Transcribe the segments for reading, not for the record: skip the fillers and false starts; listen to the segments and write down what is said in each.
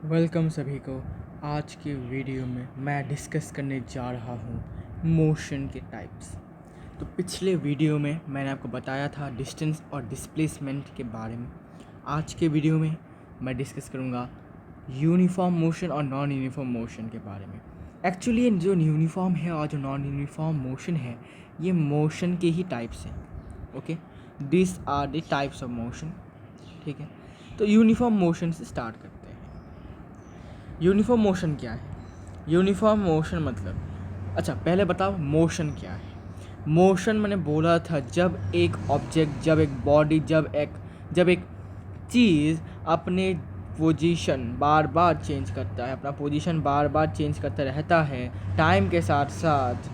Welcome सभी को। आज के वीडियो में मैं डिस्कस करने जा रहा हूँ मोशन के टाइप्स। तो पिछले वीडियो में मैंने आपको बताया था डिस्टेंस और डिस्प्लेसमेंट के बारे में। आज के वीडियो में मैं डिस्कस करूँगा यूनिफॉर्म मोशन और नॉन यूनिफॉर्म मोशन के बारे में। एक्चुअली जो यूनिफॉर्म है और जो नॉन यूनिफॉर्म मोशन है ये मोशन के ही टाइप्स हैं। Okay, this are the types of motion. ठीक है, तो यूनिफॉर्म मोशन से स्टार्ट करते हैं। यूनिफॉर्म मोशन क्या है? यूनिफॉर्म मोशन मतलब, अच्छा पहले बताओ मोशन क्या है। मोशन मैंने बोला था जब एक ऑब्जेक्ट, जब एक बॉडी, जब एक चीज़ अपने पोजीशन बार बार चेंज करता है, अपना पोजीशन बार बार चेंज करता रहता है टाइम के साथ साथ,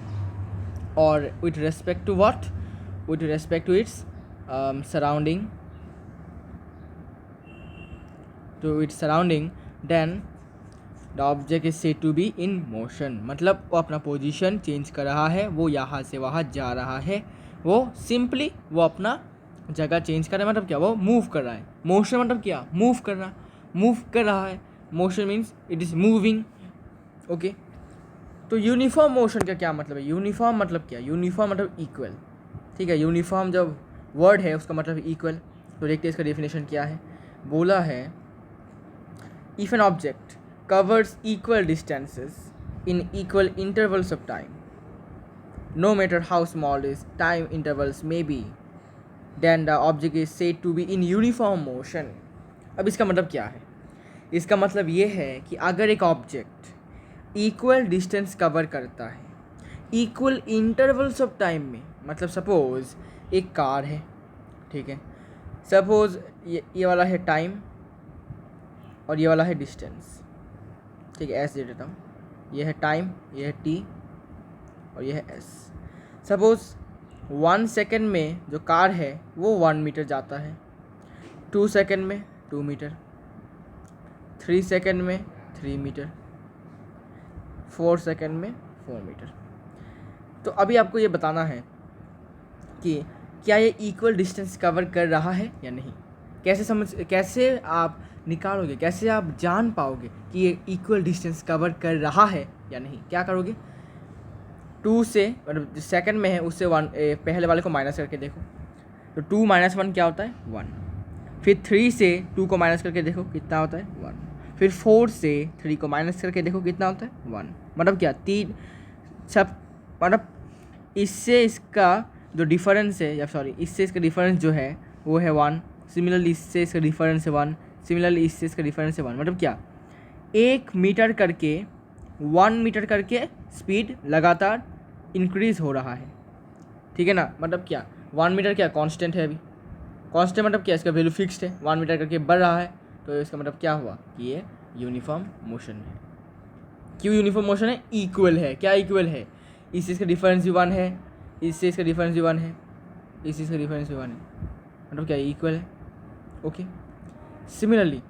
और with respect to what, with respect to its surrounding, then the object is said to be in motion. मतलब वो अपना पोजीशन चेंज कर रहा है, वो यहाँ से वहाँ जा रहा है, वो सिंपली वो अपना जगह चेंज कर रहा है। मतलब क्या? वो मूव कर रहा है। मोशन मतलब क्या? मूव करना, मूव कर रहा है। Motion means it is moving. Okay, तो यूनिफॉर्म मोशन का क्या मतलब है? यूनिफॉर्म मतलब क्या? यूनिफॉर्म मतलब इक्वल। ठीक है, यूनिफॉर्म जब वर्ड है उसका मतलब इक्वल। तो देखते हैं इसका डेफिनेशन क्या है। बोला है if an object covers equal distances in equal intervals of time, no matter how small its time intervals may be, then the object is said to be in uniform motion. अब इसका मतलब क्या है? इसका मतलब ये है कि अगर एक ऑब्जेक्ट इक्वल डिस्टेंस कवर करता है इक्वल इंटरवल्स ऑफ टाइम में, मतलब सपोज एक कार है, ठीक है, सपोज ये वाला है टाइम और ये वाला है डिस्टेंस। ठीक है, एस दे देता हूँ, ये है टाइम, ये है टी और ये है एस। सपोज 1 सेकेंड में जो कार है वो 1 मीटर जाता है, 2 सेकेंड में 2 मीटर, 3 सेकेंड में 3 मीटर, 4 सेकेंड में 4 मीटर। तो अभी आपको ये बताना है कि क्या ये इक्वल डिस्टेंस कवर कर रहा है या नहीं। कैसे आप निकालोगे, कैसे आप जान पाओगे कि ये इक्वल डिस्टेंस कवर कर रहा है या नहीं? क्या करोगे? 2 से, मतलब जो सेकंड में है उससे 1 पहले वाले को माइनस करके देखो, तो 2 - 1 क्या होता है? 1। फिर 3 से 2 को माइनस करके देखो कितना होता है? 1। फिर 4 से 3 को माइनस करके देखो कितना होता है? 1। मतलब क्या? 3 सब, मतलब इससे इसका जो डिफरेंस है, या सॉरी इससे इसका डिफरेंस जो है वो है 1। सिमिलरली इससे इसका डिफरेंस है 1। सिमिलरली इससे इसका डिफरेंस है 1। मतलब क्या? 1 मीटर करके 1 मीटर करके स्पीड लगातार इंक्रीज़ हो रहा है। ठीक है ना? मतलब क्या? 1 मीटर क्या कांस्टेंट है अभी? कांस्टेंट मतलब क्या? इसका वैल्यू फिक्स्ड है, 1 मीटर करके बढ़ रहा है। तो इसका मतलब क्या हुआ कि ये यूनिफॉर्म मोशन है। क्यों यूनिफॉर्म मोशन है? इक्वल है। क्या इक्वल है? इससे इसका डिफरेंस भी 1 है, इससे इसका डिफरेंस भी 1 है, इससे इसका डिफरेंस भी 1 है। मतलब क्या? इक्वल है। ओके, सिमिलरली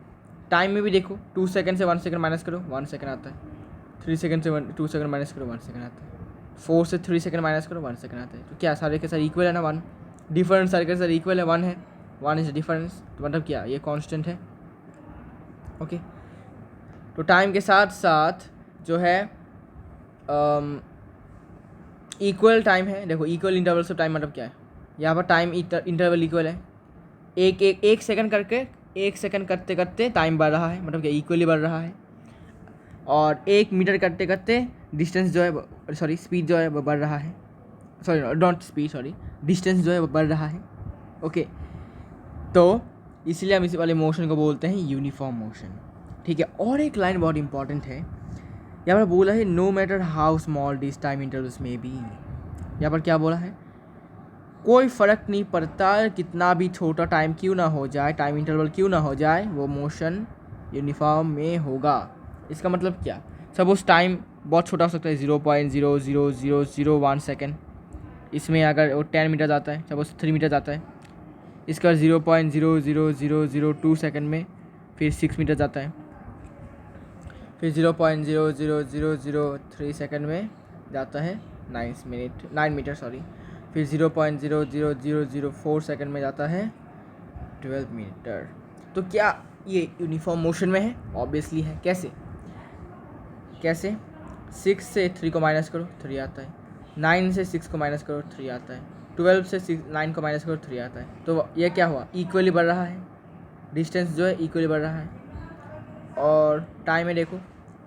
टाइम में भी देखो, 2 सेकंड से 1 सेकंड माइनस करो 1 सेकंड आता है, 3 सेकंड से 2 सेकंड माइनस करो 1 सेकंड आता है, 4 से 3 सेकंड माइनस करो 1 सेकंड आता है। तो क्या सारे के सारे इक्वल है ना? 1 डिफरेंस सारे के सारे इक्वल है, 1 है, 1 इज डिफरेंस। तो मतलब क्या? ये कांस्टेंट है। ओके, तो टाइम के साथ साथ जो है इक्वल टाइम है। देखो, इक्वल इंटरवल्स ऑफ टाइम मतलब क्या है? यहाँ पर टाइम इंटरवल इक्वल है। एक सेकंड करके, 1 सेकंड करते करते टाइम बढ़ रहा है, मतलब क्या? इक्वली बढ़ रहा है। और 1 मीटर करते करते डिस्टेंस जो है, सॉरी स्पीड जो है वो बढ़ रहा है, sorry not speed, sorry distance जो है वो बढ़ रहा है। ओके, तो इसलिए हम इस वाले मोशन को बोलते हैं यूनिफॉर्म मोशन। ठीक है, और एक लाइन बहुत इंपॉर्टेंट है, यहाँ पर बोला है no matter how small this time intervals में बी। यहाँ पर क्या बोला है? कोई फ़र्क नहीं पड़ता कितना भी छोटा टाइम क्यों ना हो जाए, टाइम इंटरवल क्यों ना हो जाए, वो मोशन यूनिफॉर्म में होगा। इसका मतलब क्या? सपोज टाइम बहुत छोटा हो सकता है, 0.00001 सेकेंड। इसमें अगर वो 10 मीटर जाता है, सपोज 3 मीटर जाता है, इसका 0.00002 सेकेंड में फिर 6 मीटर जाता है, फिर 0.00003 सेकेंड में जाता है 9 मीटर, सॉरी, फिर 0.00004 सेकेंड में जाता है 12 मीटर। तो क्या ये यूनिफॉर्म मोशन में है, ऑब्वियसली है। कैसे कैसे 6 से 3 को माइनस करो 3 आता है, 9 से 6 को माइनस करो 3 आता है, 12 से 9 को माइनस करो 3 आता है। तो ये क्या हुआ, इक्वली बढ़ रहा है, डिस्टेंस जो है इक्वली बढ़ रहा है। और टाइम में देखो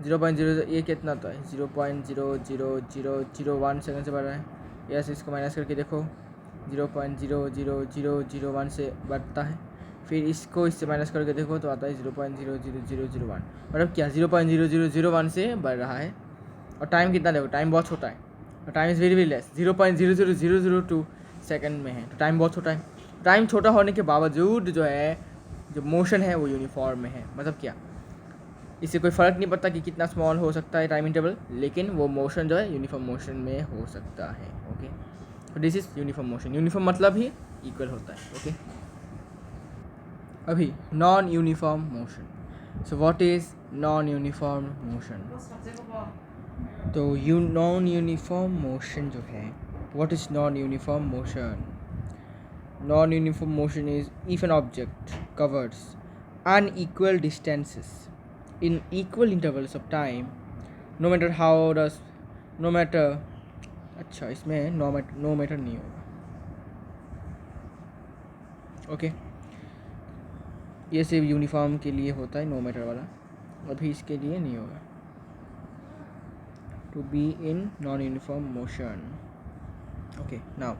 0.00, ये कितना होता है 0.00001 सेकंड से बढ़ रहा है। यस, इसको माइनस करके देखो 0.00001 से बढ़ता है। फिर इसको इससे माइनस करके देखो तो आता है 0.00001। मतलब क्या 0.0001 से बढ़ रहा है। और टाइम कितना देखो, टाइम बहुत छोटा है, और time is very very less, 0.00002 second में है। तो टाइम बहुत छोटा है। टाइम छोटा होने के बावजूद जो है जो मोशन है वो यूनिफॉर्म में है। मतलब क्या, इससे कोई फ़र्क नहीं पड़ता कि कितना स्मॉल हो सकता है टाइम इंटरवल, लेकिन वो मोशन जो है यूनिफॉर्म मोशन में हो सकता है। ओके, तो this is uniform motion. Uniform मतलब ही इक्वल होता है। ओके, अभी non uniform motion. So what is non uniform motion? तो नॉन यूनिफॉर्म मोशन जो है, what is non uniform motion? Non uniform motion is if an object covers unequal distances in equal intervals of time, no matter how does no matter अच्छा, इसमें no matter नहीं होगा। Okay, ये सिर्फ uniform के लिए होता है नो मैटर वाला, अभी इसके लिए नहीं होगा। To be in non uniform motion. Okay, now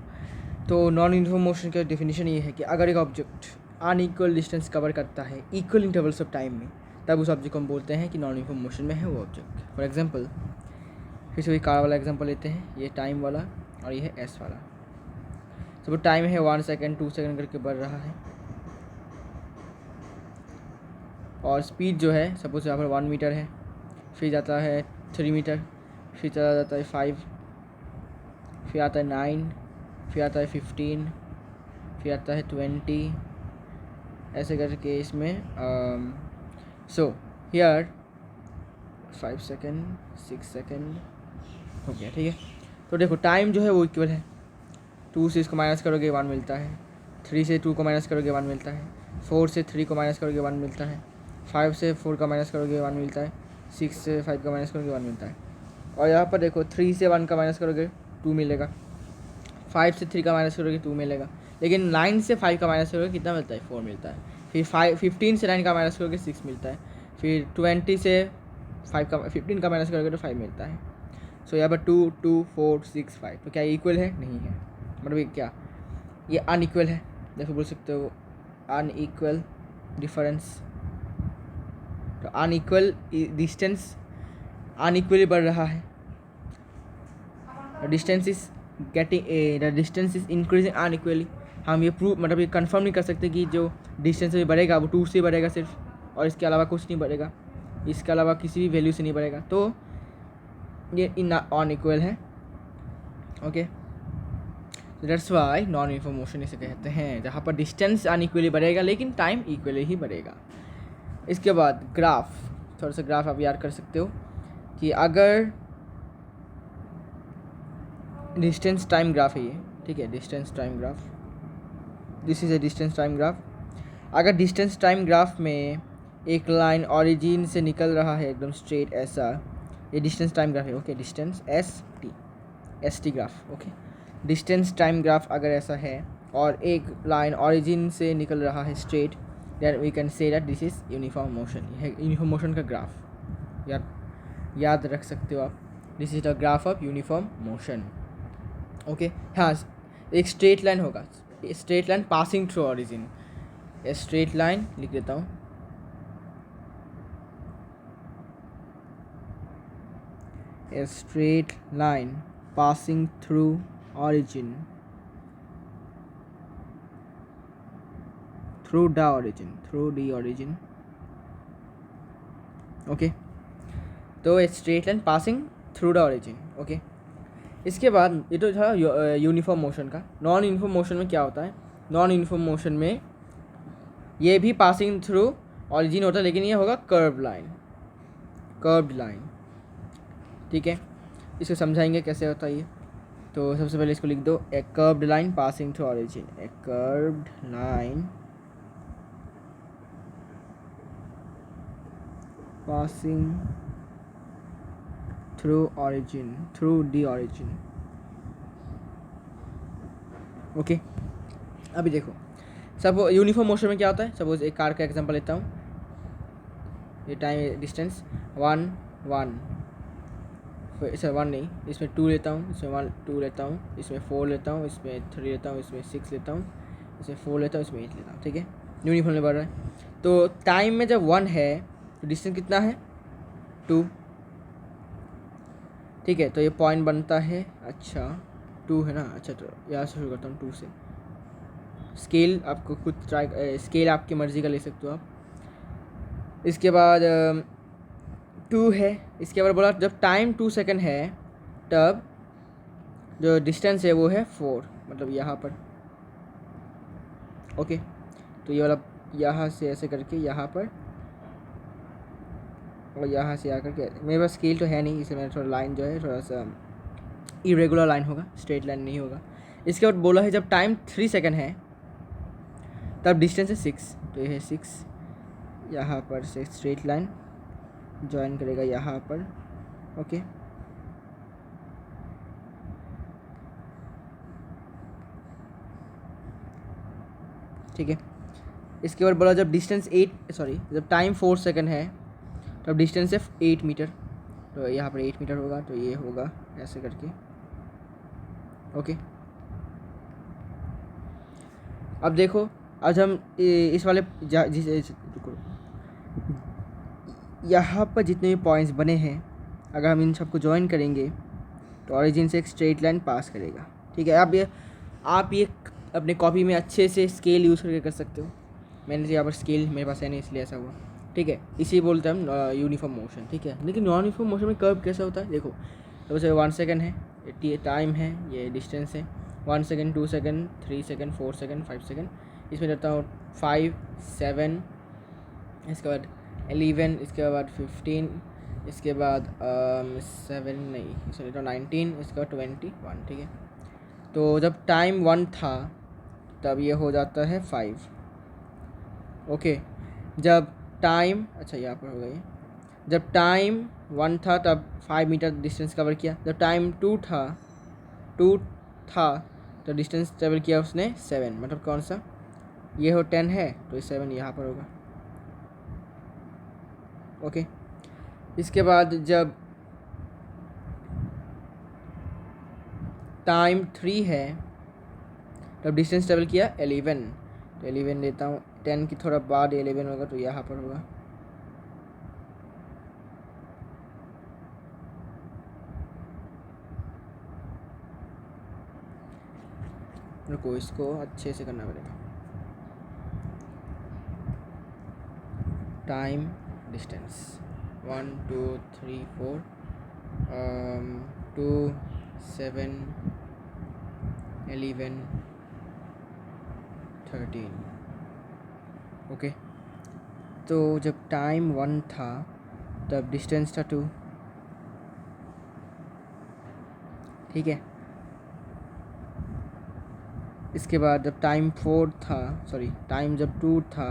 तो नॉन यूनिफॉर्म मोशन का डेफिनेशन ये है कि अगर एक ऑब्जेक्ट अनइक्वल डिस्टेंस कवर करता है इक्वल इंटरवल्स ऑफ टाइम में, तब उस ऑब्जेक्ट को हम बोलते हैं कि नॉन यूनिफॉर्म मोशन में है वो ऑब्जेक्ट। फॉर एग्जांपल, फिर से वही कार वाला एग्जांपल लेते हैं, ये टाइम वाला और ये है एस वाला। सपोज टाइम है 1 सेकेंड 2 सेकेंड करके बढ़ रहा है, और स्पीड जो है सपोज यहाँ पर 1 मीटर है, फिर जाता है 3 मीटर, फिर चला जाता है 5, फिर आता है 9, फिर आता है 15, फिर आता है 20, ऐसे करके इसमें सो हियर 5 सेकेंड 6 सेकेंड हो गया। ठीक है, तो देखो टाइम जो है वो इक्वल है। 2 से इसको माइनस करोगे 1 मिलता है, 3 से 2 को माइनस करोगे 1 मिलता है, 4 से 3 को माइनस करोगे 1 मिलता है, 5 से 4 का माइनस करोगे 1 मिलता है, 6 से 5 का माइनस करोगे 1 मिलता है। और यहाँ पर देखो 3 से 1 का माइनस करोगे 2 मिलेगा, 5 से 3 का माइनस करोगे 2 मिलेगा, लेकिन 9 से 5 का माइनस करोगे कितना मिलता है 4 मिलता है। फिर 15 से 9 का माइनस करोगे 6 मिलता है, फिर 20 से 15 का माइनस करोगे तो 5 मिलता है। सो यहाँ पर 2 2 4 6 5, तो क्या इक्वल है? नहीं है। मतलब ये क्या, ये अनइक्वल है, जैसे बोल सकते हो अनइक्वल डिफरेंस। तो अनइक्वल डिस्टेंस अनइक्वली बढ़ रहा है, distance is the distance is increasing unequally. हम ये प्रूव मतलब ये कंफर्म नहीं कर सकते कि जो डिस्टेंस बढ़ेगा वो 2 से बढ़ेगा सिर्फ, और इसके अलावा कुछ नहीं बढ़ेगा, इसके अलावा किसी भी वैल्यू से नहीं बढ़ेगा। तो ये इन अनइक्वल है। Okay, that's why non uniform motion इसे कहते हैं, जहाँ पर डिस्टेंस अनइक्वली बढ़ेगा लेकिन टाइम इक्वली ही बढ़ेगा। इसके बाद ग्राफ, थोड़ा सा ग्राफ आप याद कर सकते हो कि अगर डिस्टेंस टाइम ग्राफ है ये, ठीक है, distance time graph, this is a distance time graph. अगर डिस्टेंस टाइम ग्राफ में एक लाइन ऑरिजिन से निकल रहा है एकदम स्ट्रेट ऐसा, ये डिस्टेंस टाइम ग्राफ है। Okay, distance S T graph. Okay, distance time graph अगर ऐसा है और एक लाइन ऑरिजिन से निकल रहा है straight, then we can say that this is uniform motion. यह यूनिफॉर्म मोशन का ग्राफ याद रख सकते हो आप। This is the graph of uniform motion. Okay, हाँ, एक स्ट्रेट लाइन होगा, straight line passing through origin, straight line लिख देता हूँ, a straight line passing through origin, through the origin। Okay, तो a straight line passing through the origin. Okay, इसके बाद ये तो था यूनिफॉर्म मोशन का। नॉन यूनिफॉर्म मोशन में क्या होता है? नॉन यूनिफॉर्म मोशन में ये भी पासिंग थ्रू ऑरिजिन होता है, लेकिन ये होगा कर्व्ड लाइन। ठीक है, इसको समझाएंगे कैसे होता है ये। तो सबसे पहले इसको लिख दो, a curved line passing through origin, a curved line passing through the origin. Okay अभी देखो, सब यूनिफॉर्म मोशन में क्या होता है, सपोज एक कार का एग्जांपल लेता हूँ, ये टाइम डिस्टेंस 1 1, सर 1 नहीं, इसमें 2 लेता हूँ, इसमें 1 2 लेता हूँ, इसमें 4 लेता हूँ, इसमें 3 लेता हूँ, इसमें 6 लेता हूँ, इसमें 4 लेता हूँ, इसमें 8 लेता हूँ, ठीक है, यूनिफॉर्म में बढ़ रहा है। तो टाइम में जब 1 है तो डिस्टेंस कितना है 2, ठीक है, तो ये पॉइंट बनता है, अच्छा 2 है ना, अच्छा तो यहाँ से शुरू करता हूँ 2 से। स्केल आपको खुद ट्राई, स्केल आपकी मर्ज़ी का ले सकते हो आप। इसके बाद 2 है, इसके बाद बोला जब टाइम 2 सेकंड है तब जो डिस्टेंस है वो है 4, मतलब यहाँ पर। ओके, तो ये वाला यहाँ से ऐसे करके यहाँ पर, और यहाँ से आकर के, मेरे पास स्केल तो है नहीं इसलिए मेरा थोड़ा लाइन जो है थोड़ा सा इरेगुलर लाइन होगा, स्ट्रेट लाइन नहीं होगा। इसके बाद बोला है जब टाइम 3 सेकंड है तब डिस्टेंस है 6, तो ये है 6, यहाँ पर से स्ट्रेट लाइन ज्वाइन करेगा यहाँ पर। ओके, ठीक है, इसके बाद बोला जब डिस्टेंस जब टाइम 4 सेकंड है तब डिस्टेंस है 8 मीटर, तो यहाँ पर 8 मीटर होगा, तो ये होगा ऐसे करके। ओके, अब देखो, आज हम इस वाले यहाँ पर जितने भी पॉइंट्स बने हैं अगर हम इन सबको ज्वाइन करेंगे तो ऑरिजिन से एक स्ट्रेट लाइन पास करेगा, ठीक है। आप ये अपने कॉपी में अच्छे से स्केल यूज़ करके कर सकते हो। मैंने यहाँ पर स्केल मेरे पास है नहीं इसलिए ऐसा हुआ, ठीक है, इसी बोलते हैं हम यूनिफॉर्म मोशन, ठीक है। लेकिन नॉन यूनिफॉर्म मोशन में कर्व कैसा होता है, देखो तो वैसे 1 सेकंड है, ये टाइम है, ये डिस्टेंस है, 1 second 2 second 3 second 4 second 5 second, इसमें जाता हूँ 5 7, इसके बाद 11, इसके बाद 15, इसके बाद 7 नहीं, इसमें लेता हूँ 19, इसके बाद 21, ठीक है। तो जब टाइम 1 था तब ये हो जाता है 5। ओके, जब टाइम, अच्छा यहाँ पर हो गई, जब टाइम 1 था तब 5 मीटर डिस्टेंस कवर किया, जब टाइम 2 था तो डिस्टेंस ट्रेवल किया उसने 7, मतलब कौन सा, ये हो 10 है तो 7 यहाँ पर होगा। ओके, इसके बाद जब टाइम 3 है तब डिस्टेंस ट्रेवल किया 11, तो 11 लेता हूँ, 10 की थोड़ा बाद 11 होगा तो यहाँ पर होगा। रुको, इसको अच्छे से करना पड़ेगा। Time distance 1 2 3 4 2 7 11 13। ओके, तो जब टाइम 1 था तब डिस्टेंस था 2, ठीक है। इसके बाद जब टाइम 4 था, टाइम जब 2 था,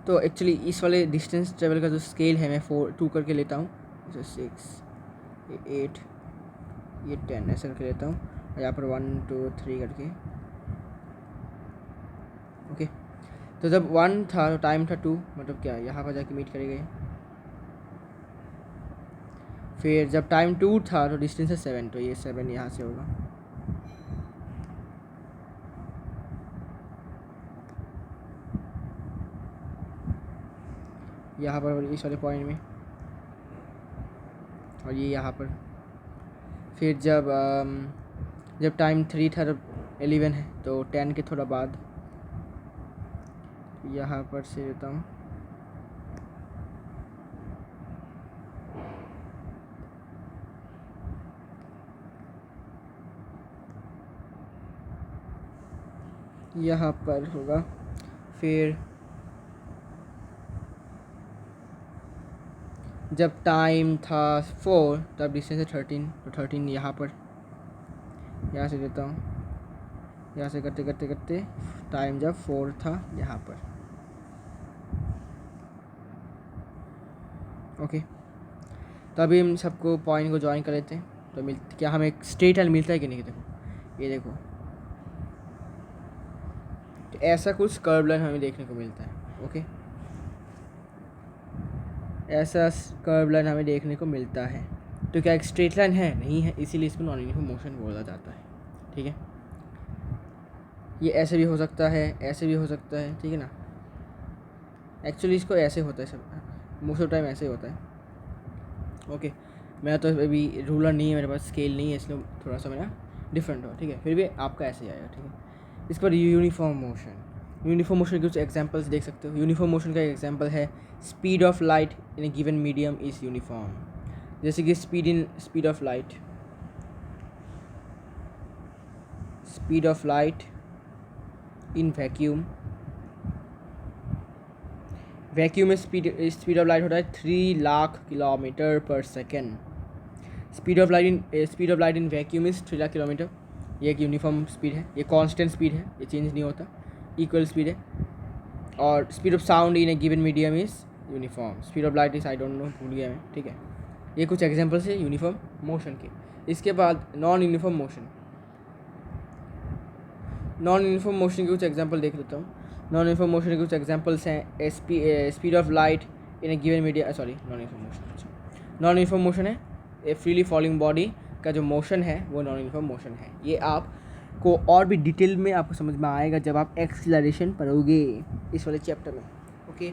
तो एक्चुअली इस वाले डिस्टेंस ट्रेवल का जो स्केल है मैं 2 करके लेता हूँ, जैसे 6 ये 8 ये 10 ऐसे करके लेता हूँ, और यहाँ पर 1 2 3 करके। ओके, तो जब 1 था तो टाइम था 2, मतलब क्या यहाँ पर जाके मीट करेंगे। फिर जब टाइम 2 था तो डिस्टेंस है 7, तो ये 7 यहाँ से होगा। यहाँ पर इस वाले पॉइंट में, और ये यहाँ पर। फिर जब टाइम 3 था तब 11 है, तो 10 के थोड़ा बाद यहाँ पर से देता हूँ, यहाँ पर होगा। फिर जब टाइम था 4 तब डिस्टेंस है 13, तो 13 यहाँ पर, यहाँ से देता हूँ, यहाँ से करते करते करते टाइम जब 4 था यहाँ पर। ओके, तो अभी हम सबको पॉइंट को ज्वाइन कर लेते हैं। तो क्या हमें एक स्ट्रेट लाइन मिलता है कि नहीं? देखो, ये देखो, तो ऐसा कुछ कर्व लाइन हमें देखने को मिलता है। ओके, ऐसा कर्व लाइन हमें देखने को मिलता है। तो क्या एक स्ट्रेट लाइन है? नहीं है, इसीलिए इसको नॉन यूनिफॉर्म मोशन बोला जाता है। ठीक है, ये ऐसे भी हो सकता है, ऐसे भी हो सकता है, ठीक है ना। एक्चुअली इसको ऐसे होता है, सब मोस्ट ऑफ टाइम ऐसे ही होता है। ओके, मेरा तो अभी रूलर नहीं है, मेरे पास स्केल नहीं है, इसलिए थोड़ा सा मेरा डिफरेंट हो। ठीक है, फिर भी आपका ऐसे ही आएगा। ठीक है, इसके बाद यूनिफॉर्म मोशन। यूनिफॉर्म मोशन के कुछ एग्जांपल्स देख सकते हो। यूनिफॉर्म मोशन का एक एग्जांपल है speed of light in A given medium is uniform. जैसे कि speed of light in vacuum में स्पीड ऑफ लाइट होता है 3 लाख किलोमीटर पर second. Speed of light in vacuum is 3 lakh kilometre. ये एक यूनिफॉर्म स्पीड है, ये कांस्टेंट स्पीड है, ये चेंज नहीं होता, इक्वल स्पीड है। और speed of sound in A given medium is uniform. Speed of light is I don't know, भूल गया मैं। ठीक है, ये कुछ एग्जांपल्स है यूनिफॉर्म मोशन के। इसके बाद नॉन यूनिफॉर्म मोशन के कुछ एग्जांपल देख लेता हूँ। नॉन यूनिफॉर्म मोशन के कुछ एग्जांपल्स हैं speed of light in A given medium, sorry non uniform motion है ए फ्रीली फॉलिंग बॉडी का जो मोशन है वो नॉन यूनिफॉर्म मोशन है। ये आपको और भी डिटेल में आपको समझ में आएगा जब आप एक्सीलरेशन पढ़ोगे इस वाले चैप्टर में। ओके,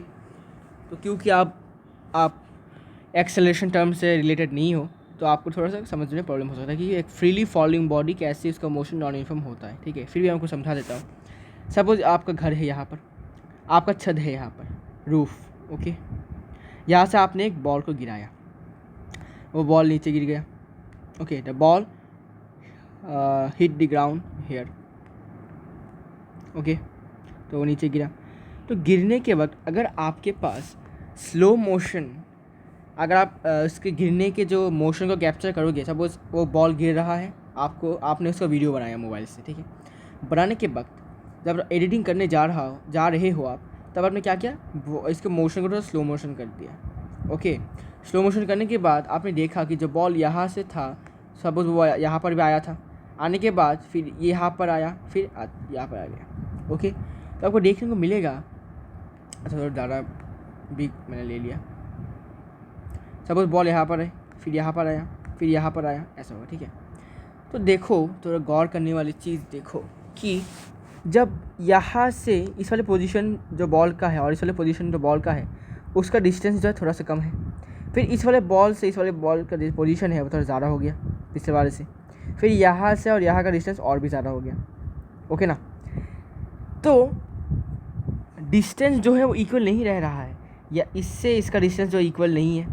तो क्योंकि आप एक्सेलरेशन टर्म से रिलेटेड नहीं हो, तो आपको थोड़ा सा समझने में प्रॉब्लम हो सकता है कि एक फ्रीली फॉलिंग बॉडी कैसे उसका मोशन नॉन यूनिफॉर्म होता है। ठीक है, फिर भी मैं आपको समझा देता हूँ। सपोज आपका घर है यहाँ पर, आपका छत है यहाँ पर, रूफ। ओके, यहाँ से आपने एक बॉल को गिराया, वो बॉल नीचे गिर गया। Okay, the ball hit the ground here. Okay, तो वो नीचे गिरा। तो गिरने के वक्त अगर आपके पास स्लो मोशन, अगर आप उसके गिरने के जो मोशन को कैप्चर करोगे, सपोज वो बॉल गिर रहा है, आपने उसका वीडियो बनाया मोबाइल से। ठीक है, बनाने के वक्त जब एडिटिंग करने जा रहे हो आप, तब आपने क्या किया, इसके मोशन को थोड़ा स्लो मोशन कर दिया। ओके, स्लो मोशन करने के बाद आपने देखा कि जो बॉल यहाँ से था, सपोज वो यहाँ पर भी आया था, आने के बाद फिर यहाँ पर आया, फिर यहाँ पर आ गया। ओके, तो आपको देखने को मिलेगा, अच्छा थोड़ा ज़्यादा भी मैंने ले लिया, सपोज बॉल यहाँ पर है, फिर यहाँ पर आया, फिर यहाँ पर आया, ऐसा होगा। ठीक है, तो देखो, थोड़ा गौर करने वाली चीज़ देखो कि जब यहाँ से इस वाले पोजीशन जो बॉल का है और इस वाले पोजीशन जो बॉल का है, उसका डिस्टेंस जो है थोड़ा सा कम है। फिर इस वाले बॉल से इस वाले बॉल का जो पोजीशन है वो थोड़ा ज़्यादा हो गया पिछले वाले से। फिर यहाँ से और यहाँ का डिस्टेंस और भी ज़्यादा हो गया। ओके ना, तो डिस्टेंस जो है वो इक्वल नहीं रह रहा है, या इससे इसका डिस्टेंस जो इक्वल नहीं है,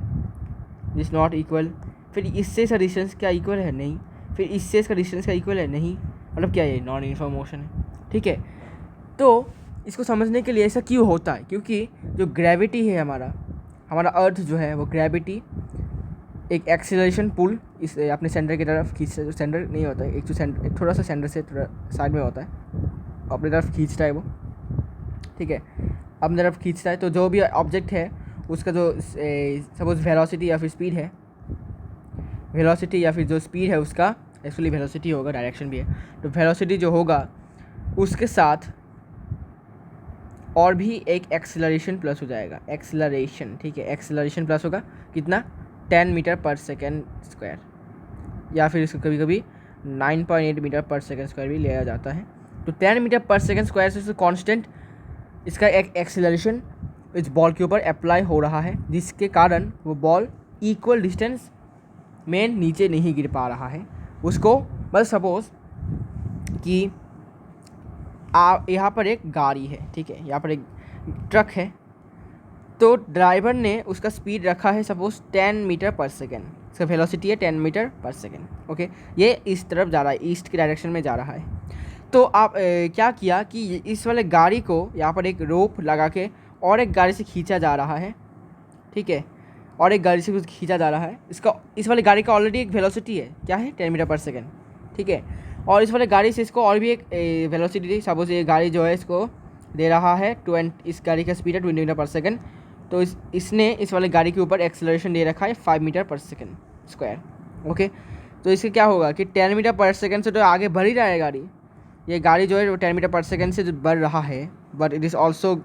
इज़ नॉट इक्वल। फिर इससे इसका डिस्टेंस क्या इक्वल है? नहीं। फिर इससे इसका डिस्टेंस क्या इक्वल है? नहीं। मतलब क्या है? नॉन यूनिफॉर्म मोशन है। ठीक है, तो इसको समझने के लिए ऐसा क्यों होता है? क्योंकि जो ग्रेविटी है हमारा अर्थ जो है वो ग्रेविटी एक एक्सीलरेशन पुल इस अपने सेंटर की तरफ खींचता है। जो सेंटर नहीं होता है, एक थोड़ा सा सेंटर से थोड़ा साइड में होता है, अपनी तरफ खींचता है वो। ठीक है, अपनी तरफ खींचता है, तो जो भी ऑब्जेक्ट है उसका जो सपोज वेलोसिटी या फिर स्पीड है, वेलोसिटी या फिर जो स्पीड है उसका, एक्चुअली वेलोसिटी होगा, डायरेक्शन भी है, तो वेलोसिटी जो होगा उसके साथ और भी एक एक्सेलरेशन प्लस हो जाएगा, एक्सेलरेशन। ठीक है, एक्सेलरेशन प्लस होगा कितना? 10 मीटर पर सेकेंड स्क्वायर, या फिर इसको कभी कभी 9.8 मीटर पर सेकेंड स्क्वायर भी लिया जाता है। तो 10 मीटर पर सेकेंड स्क्वायर से कॉन्स्टेंट इसका एक एक्सेलरेशन इस बॉल के ऊपर अप्लाई हो रहा है, जिसके कारण वो बॉल इक्वल डिस्टेंस में नीचे नहीं गिर पा रहा है उसको। मतलब सपोज कि यहाँ पर एक गाड़ी है, ठीक है, यहाँ पर एक ट्रक है, तो ड्राइवर ने उसका स्पीड रखा है सपोज 10 मीटर पर सेकेंड, इसका वेलोसिटी है 10 मीटर पर सेकेंड। ओके, ये इस तरफ जा रहा है, ईस्ट की डायरेक्शन में जा रहा है। तो आप क्या किया कि इस वाले गाड़ी को यहाँ पर एक रोप लगा के और एक गाड़ी से खींचा जा रहा है। ठीक है, और एक गाड़ी से कुछ खींचा जा रहा है, इस वाले गाड़ी का ऑलरेडी एक वेलोसिटी है, क्या है? 10 मीटर पर सेकेंड। ठीक है, और इस वाले गाड़ी से इसको और भी एक वेलोसिटी दी, सपोज ये गाड़ी जो है इसको दे रहा है इस गाड़ी का स्पीड है 20 मीटर पर सेकेंड, तो इसने इस वाले गाड़ी के ऊपर एक्सेलरेशन दे रखा है 5 metre per second square. Okay, तो इससे क्या होगा कि 10 मीटर पर सेकेंड से तो आगे बढ़ ही रहा है गाड़ी। ये गाड़ी जो है वो 10 मीटर पर सेकेंड से जो बढ़ रहा है, but it is also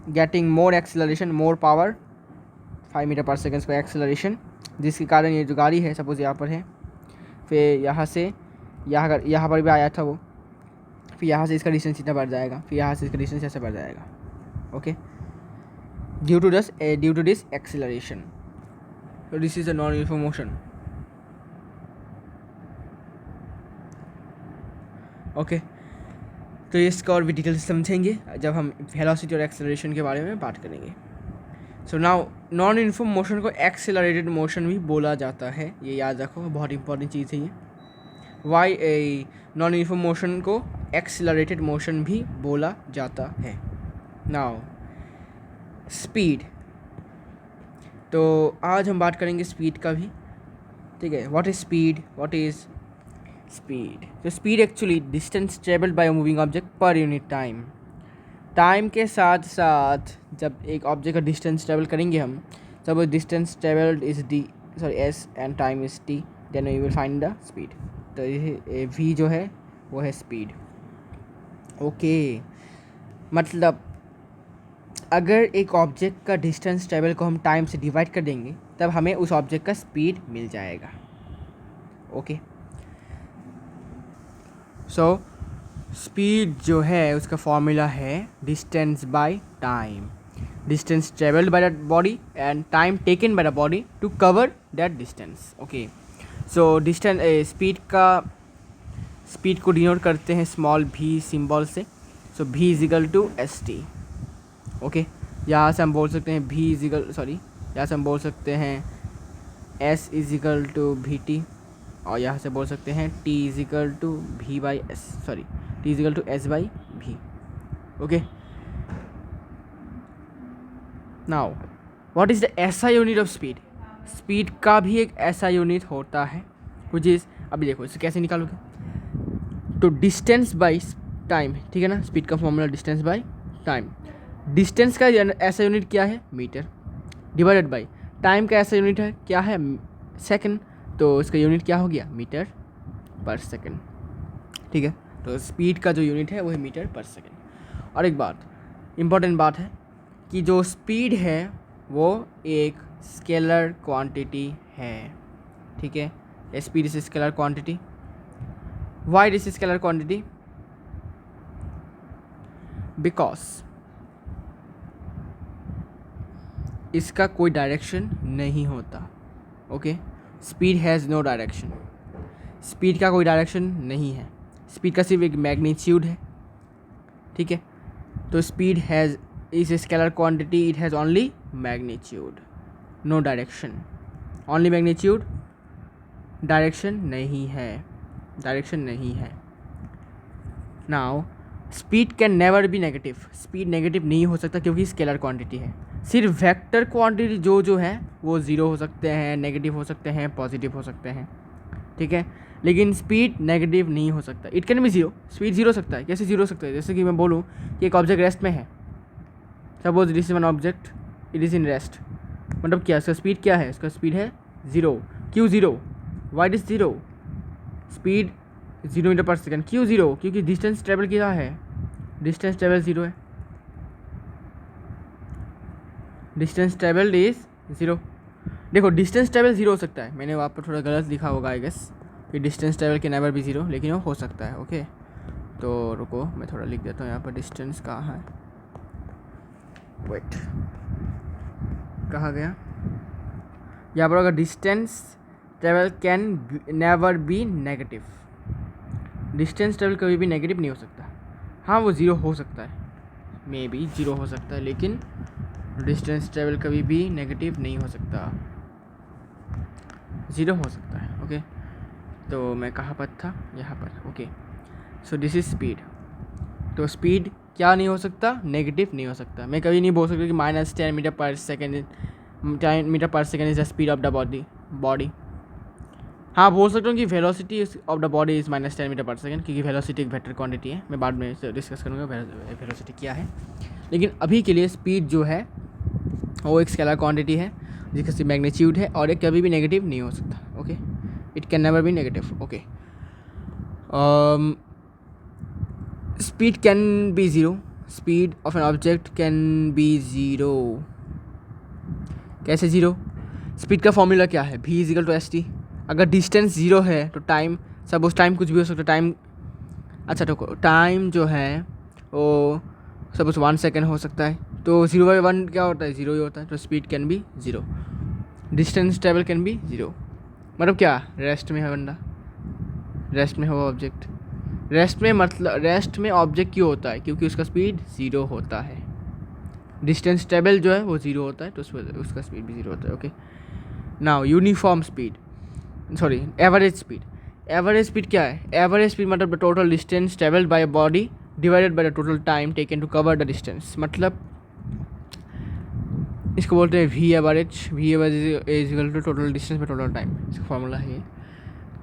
getting more acceleration, more power, 5 metre per second का एक्सेलरेशन, जिसके कारण ये जो गाड़ी है सपोज़ यहाँ पर है, फिर यहाँ से यहाँ पर भी आया था वो, फिर यहाँ से इसका डिस्टेंस इतना बढ़ जाएगा, फिर यहाँ से इसका डिस्टेंस ऐसे बढ़ जाएगा। Okay, due to this acceleration, so this is a non-uniform motion. Okay, तो इसका और भी डिटेल से समझेंगे जब हम वेलोसिटी और एक्सेलरेशन के बारे में बात करेंगे। So now non uniform motion को एक्सेलरेटेड मोशन भी बोला जाता है, ये याद रखो, बहुत इंपॉर्टेंट चीज़ है ये। वाई नॉन यूनिफॉर्म मोशन को एक्सेलरेटेड मोशन भी बोला जाता है। नाउ स्पीड, तो आज हम बात करेंगे स्पीड का भी, ठीक है। What is speed? तो speed actually distance travelled by a moving object per unit time. Time के साथ साथ जब एक ऑब्जेक्ट का डिस्टेंस ट्रेवल करेंगे हम, suppose distance travelled is S and time is T, then we will find the speed. तो ये वी जो है वो है स्पीड। ओके, मतलब अगर एक ऑब्जेक्ट का डिस्टेंस ट्रेवल को हम टाइम से डिवाइड कर देंगे तब हमें उस ऑब्जेक्ट का स्पीड मिल जाएगा। ओके, सो स्पीड जो है उसका फॉर्मूला है distance by time, distance travelled by that body and time taken by the body to cover that distance. Okay, so distance speed को डिनोट करते हैं स्मॉल v सिंबल से। So v is equal to S T. Okay, यहाँ से हम बोल सकते हैं यहाँ से हम बोल सकते हैं s is equal to V T, और यहाँ से बोल सकते हैं t is equal to T is equal to S by V. Okay, now what is the SI unit of speed? Speed का भी एक ऐसा यूनिट होता है विच इज़, अभी देखो इसे कैसे निकालोगे, तो डिस्टेंस बाई टाइम, ठीक है ना। स्पीड का formula distance by time, distance का ऐसा यूनिट क्या है? मीटर, डिवाइडेड बाई टाइम का ऐसा यूनिट है क्या है? सेकंड, तो इसका यूनिट क्या हो गया? मीटर पर सेकंड, ठीक है। तो स्पीड का जो यूनिट है वो है मीटर पर सेकंड। और एक बात, इम्पॉर्टेंट बात है कि जो स्पीड है वो एक स्केलर क्वांटिटी है, ठीक है। Speed is scalar quantity. Why this scalar quantity? Because इसका कोई डायरेक्शन नहीं होता। Okay, speed has no direction, speed का कोई डायरेक्शन नहीं है, स्पीड का सिर्फ एक मैग्नीट्यूड है, ठीक है। तो speed has is scalar quantity, it has only magnitude, no direction, only magnitude, direction नहीं है। Now speed can never be negative, speed negative नहीं हो सकता क्योंकि स्केलर क्वांटिटी है। सिर्फ वेक्टर क्वांटिटी जो है वो ज़ीरो हो सकते हैं, नेगेटिव हो सकते हैं, पॉजिटिव हो सकते हैं, ठीक है। लेकिन स्पीड नेगेटिव नहीं हो सकता। It can be zero, speed zero सकता है। कैसे जीरो सकता है? जैसे कि मैं बोलूँ कि एक ऑब्जेक्ट रेस्ट में है, suppose this is one object, it is in rest, मतलब क्या इसका स्पीड क्या है? इसका स्पीड है ज़ीरो। क्यों zero? Why is zero? Speed 0 metre per second. क्यों ज़ीरो? क्योंकि डिस्टेंस ट्रेवल क्या है? डिस्टेंस ट्रेवल ज़ीरो है, डिस्टेंस ट्रेवल्ड इज़ ज़ीरो। देखो डिस्टेंस ट्रेवल ज़ीरो हो सकता है, मैंने वहाँ पर थोड़ा गलत लिखा होगा आई गेस कि डिस्टेंस ट्रेवल के नेवर भी ज़ीरो, लेकिन वो हो सकता है। ओके, तो रुको मैं थोड़ा लिख देता हूँ यहाँ पर। डिस्टेंस कहाँ है? वेट, कहाँ गया? यहाँ पर अगर distance travel can never be negative, distance travel कभी भी नेगेटिव नहीं हो सकता। हाँ, वो ज़ीरो हो सकता है, मे बी ज़ीरो हो सकता है, लेकिन डिस्टेंस ट्रेवल कभी भी नेगेटिव नहीं हो सकता, ज़ीरो हो सकता है। ओके, तो मैं कहाँ पर था? यहाँ पर। Okay, so this is speed. तो स्पीड क्या नहीं हो सकता? नेगेटिव नहीं हो सकता। मैं कभी नहीं बोल सकता कि -10 metre per second, 10 metre per second is the speed of the body. हाँ, बोल सकता हूँ कि velocity of the body is -10 metre per second, क्योंकि वेलोसिटी एक वेक्टर क्वांटिटी है। मैं बाद में डिस्कस करूँगा वेलोसिटी क्या है, लेकिन अभी के लिए स्पीड जो है वो एक स्केलर क्वांटिटी है जिसका मैग्नीट्यूड है और ये कभी भी नेगेटिव नहीं हो सकता. Okay, it can never be negative. Okay, speed can be zero. Speed of an object can be zero. कैसे ज़ीरो? स्पीड का फॉर्मूला क्या है? v is equal to S T. अगर डिस्टेंस ज़ीरो है तो टाइम, सब उस टाइम कुछ भी हो सकता है. टाइम, अच्छा तो टाइम जो है वो सब उस 1 सेकेंड हो सकता है. तो 0/1 क्या होता है? ज़ीरो ही होता है. तो speed can be zero. Distance travel can be zero. मतलब क्या? रेस्ट में है बंदा, रेस्ट में है वो ऑब्जेक्ट. रेस्ट में मतलब रेस्ट में ऑब्जेक्ट क्यों होता है? क्योंकि उसका स्पीड ज़ीरो होता है. डिस्टेंस ट्रेवल जो है वो ज़ीरो होता है तो उसका स्पीड भी ज़ीरो होता है. Okay, now uniform speed, sorry average speed. Average speed क्या है? एवरेज स्पीड मतलब the total distance travelled by a body divided by the total time taken to cover the distance. मतलब इसको बोलते हैं V average. V average is equal to total distance by total time. इसका formula है ये.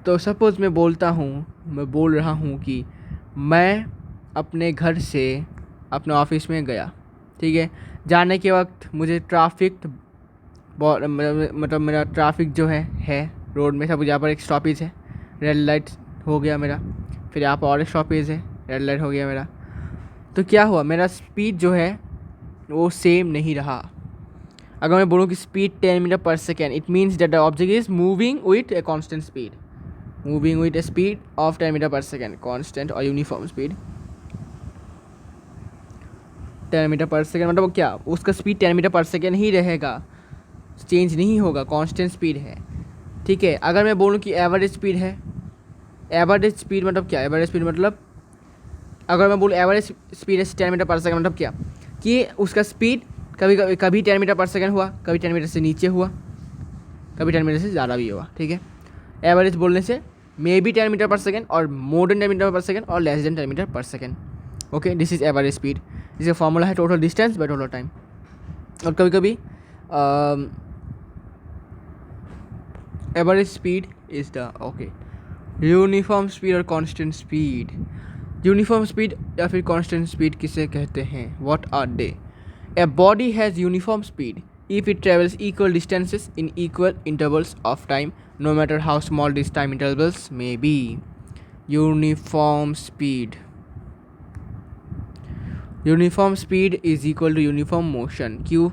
तो suppose मैं बोल रहा हूँ कि मैं अपने घर से अपने ऑफिस में गया. ठीक है, जाने के वक्त मुझे ट्रैफिक, मतलब मेरा ट्रैफिक जो है रोड में. सब यहाँ पर एक स्टॉपेज है, रेड लाइट हो गया मेरा. फिर यहाँ पर और एक स्टॉपेज है, रेड लाइट हो गया मेरा. तो क्या हुआ? मेरा स्पीड जो है वो सेम नहीं रहा. अगर मैं बोलूँ कि speed 10 metre per second, it means that the object is moving with a constant speed. Moving with a speed of 10 metre per second, constant और uniform speed 10 metre per second. मतलब क्या? उसका स्पीड 10 मीटर पर सेकेंड ही रहेगा, change नहीं होगा, constant speed है. ठीक है, अगर मैं बोलूँ कि एवरेज स्पीड है, एवरेज स्पीड मतलब क्या? एवरेज स्पीड मतलब अगर मैं बोलूँ एवरेज स्पीड है 10 मीटर पर सेकेंड, मतलब क्या? कि उसका स्पीड कभी 10 मीटर पर सेकेंड हुआ, कभी 10 मीटर से नीचे हुआ, कभी 10 मीटर से ज़्यादा भी हुआ. ठीक है, एवरेज बोलने से may be 10 metre per second और more than 10 metre per second और less than 10 metre per second. Okay, this is average speed. इसका फॉर्मूला है total distance by total time. और कभी कभी average speed is the okay uniform speed और constant speed. Uniform speed या फिर constant speed किसे कहते हैं? What are they? A body has uniform speed if it travels equal distances in equal intervals of time, no matter how small these time intervals may be. Uniform speed. Uniform speed is equal to uniform motion. क्यों?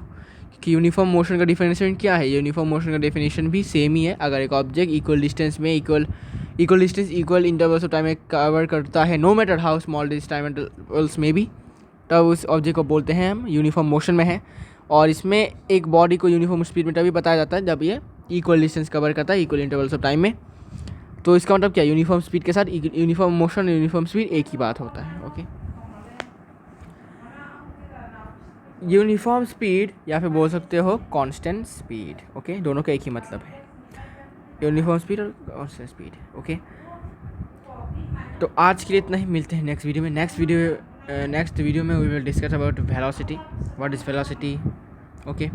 कि uniform motion का definition क्या है? Uniform motion का definition भी same ही है. अगर एक ऑब्जेक्ट इक्वल डिस्टेंस में equal distance intervals of time में कवर करता है, no matter how small this time intervals में भी, तब उस ऑब्जेक्ट को बोलते हैं हम यूनिफॉर्म मोशन में है. और इसमें एक बॉडी को यूनिफॉर्म स्पीड में तभी बताया जाता है जब ये इक्वल डिस्टेंस कवर करता है इक्वल इंटरवल्स ऑफ टाइम में. तो इसका मतलब क्या? यूनिफॉर्म स्पीड के साथ यूनिफॉर्म मोशन, यूनिफॉर्म स्पीड एक ही बात होता है. ओके, यूनिफॉर्म स्पीड या फिर बोल सकते हो कांस्टेंट स्पीड. ओके, दोनों का एक ही मतलब है, यूनिफॉर्म स्पीड और कांस्टेंट स्पीड. ओके, तो आज के लिए इतना ही. मिलते हैं नेक्स्ट वीडियो में. नेक्स्ट वीडियो में we will discuss about velocity. What is velocity? Okay.